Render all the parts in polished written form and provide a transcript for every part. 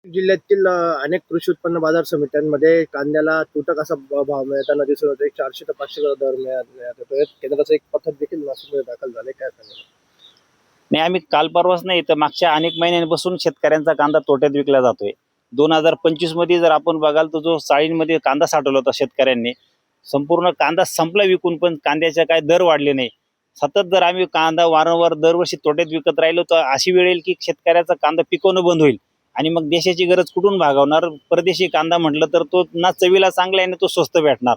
जिल्ह्यातील अनेक कृषी उत्पन्न बाजार समित्यांमध्ये कांद्याला तुटक असा भाव मिळताना दिसून येतो. 400 ते 500 दर मिळत येतोय. केंद्राचं एक पथक देखील नाशिकमध्ये दाखल झाले. काय सांगाल? नाही, आम्ही काल परवाच नाही तर मागच्या अनेक महिन्यांपासून शेतकऱ्यांचा कांदा तोट्यात विकला जातोय. 2025 मध्ये जर आपण बघाल तर जो चाळींमध्ये कांदा साठवला होता शेतकऱ्यांनी, संपूर्ण कांदा संपला विकून, पण कांद्याचे काय दर वाढले नाही. सतत जर आम्ही कांदा वारंवार दरवर्षी तोट्यात विकत राहिलो तर अशी वेळ येईल की शेतकऱ्याचा कांदा पिकवणं बंद होईल आणि मग देशाची गरज कुठून भागवणार? परदेशी कांदा म्हटलं तर तो ना चवीला चांगला आहे ना तो स्वस्त भेटणार.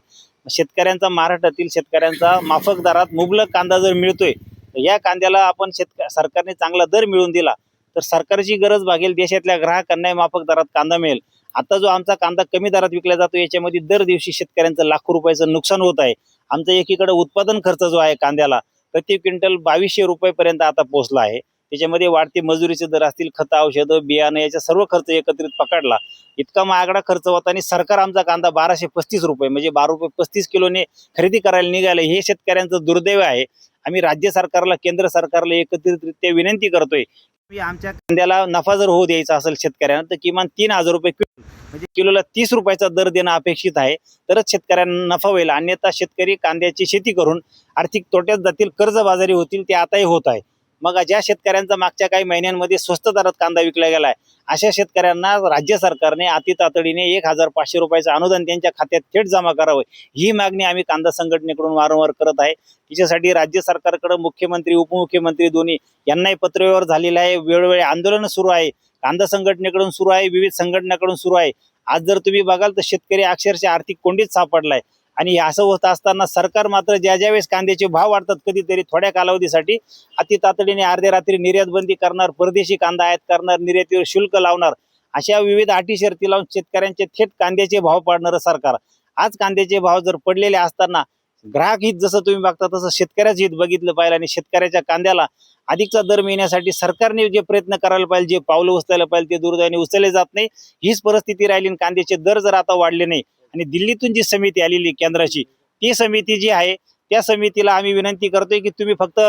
शेतकऱ्यांचा, महाराष्ट्रातील शेतकऱ्यांचा माफक दरात मुबलक कांदा जर मिळतोय, तर या कांद्याला आपण सरकारने चांगला दर मिळवून दिला तर सरकारची गरज भागेल, देशातल्या ग्राहकांनाही माफक दरात कांदा मिळेल. आता जो आमचा कांदा कमी दरात विकला जातो याच्यामध्ये दर दिवशी शेतकऱ्यांचं लाखो रुपयाचं नुकसान होत आहे. आमचं एकीकडे उत्पादन खर्च जो आहे कांद्याला प्रति क्विंटल 2200 रुपयेपर्यंत आता पोहोचला आहे. त्याच्यामध्ये वाढते मजुरीचे दर असतील, खतं, औषधं, बियाणं याचा सर्व खर्च एकत्रित पकडला इतका महागडा खर्च होता आणि सरकार आमचा कांदा 1235 रुपये म्हणजे 12 रुपये 35 किलोने खरेदी करायला निघाले. हे शेतकऱ्यांचं दुर्दैव आहे. आम्ही राज्य सरकारला, केंद्र सरकारला एकत्रितरित्या विनंती करतोय की आमच्या कांद्याला नफा जर होऊ द्यायचा असेल शेतकऱ्यांना तर किमान 3000 रुपये किलो म्हणजे किलोला 30 रुपयाचा दर देणं अपेक्षित आहे, तरच शेतकऱ्यांना नफा होईल. अन्यथा शेतकरी कांद्याची शेती करून आर्थिक तोट्यात जातील, कर्जबाजारी होतील. ते आताही होत आहे. मग ज्या शेतकऱ्यांचा मागच्या काही महिन्यांमध्ये स्वस्त दरात कांदा विकला गेलाय अशा शेतकऱ्यांना राज्य सरकारने अति तातडीने 1500 रुपयाचं अनुदान त्यांच्या खात्यात थेट जमा करावं, ही मागणी आम्ही कांदा संघटनेकडून वारंवार करत आहे. तिच्यासाठी राज्य सरकारकडे मुख्यमंत्री, उपमुख्यमंत्री दोन्ही यांनाही पत्रव्यवहार झालेला आहे. वेळोवेळी आंदोलन सुरू आहे, कांदा संघटनेकडून सुरू आहे, विविध संघटनाकडून सुरू आहे. आज जर तुम्ही बघाल तर शेतकरी अक्षरशः आर्थिक कोंडीत सापडलाय आणि असं होत असताना सरकार मात्र ज्या वेळेस कांद्याचे भाव वाढतात कधीतरी थोड्या कालावधीसाठी अति तातडीने अर्ध्या रात्री निर्यात बंदी करणार, परदेशी कांदा आयात करणार, निर्यातीवर शुल्क लावणार, अशा विविध अटी शर्ती लावून शेतकऱ्यांचे थेट कांद्याचे भाव पाडणारं सरकार. आज कांद्याचे भाव जर पडलेले असताना ग्राहक हित जसं तुम्ही बघता तसं शेतकऱ्याचं हित बघितलं पाहिजे आणि शेतकऱ्याच्या कांद्याला अधिकचा दर मिळण्यासाठी सरकारने जे प्रयत्न करायला पाहिजे, जे पावलं उचलायला पाहिजे ते दुर्दैवाने उचलले जात नाही. हीच परिस्थिती राहिली. कांद्याचे दर जर आता वाढले नाही आणि दिल्लीतून जी समिती आलेली केंद्राची, ती समिती जी आहे त्या समितीला आम्ही विनंती करतोय की तुम्ही फक्त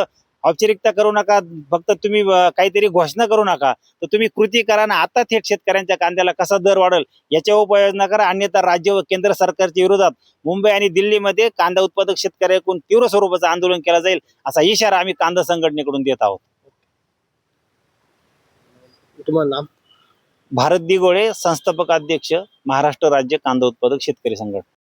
औपचारिकता करू नका, फक्त तुम्ही काहीतरी घोषणा करू नका, तर तुम्ही कृती करा ना. आता थेट शेतकऱ्यांच्या कांद्याला कसा दर वाढेल याच्यावर उपाययोजना करा. अन्यथा राज्य व केंद्र सरकारच्या विरोधात मुंबई आणि दिल्लीमध्ये कांदा उत्पादक शेतकऱ्यांकडून तीव्र स्वरूपाचं आंदोलन केलं जाईल, असा इशारा आम्ही कांदा संघटनेकडून देत आहोत. तुम्हाला नाम? भारत दिगोळे, संस्थापक अध्यक्ष, महाराष्ट्र राज्य कांदा उत्पादक शेतकरी संघटना.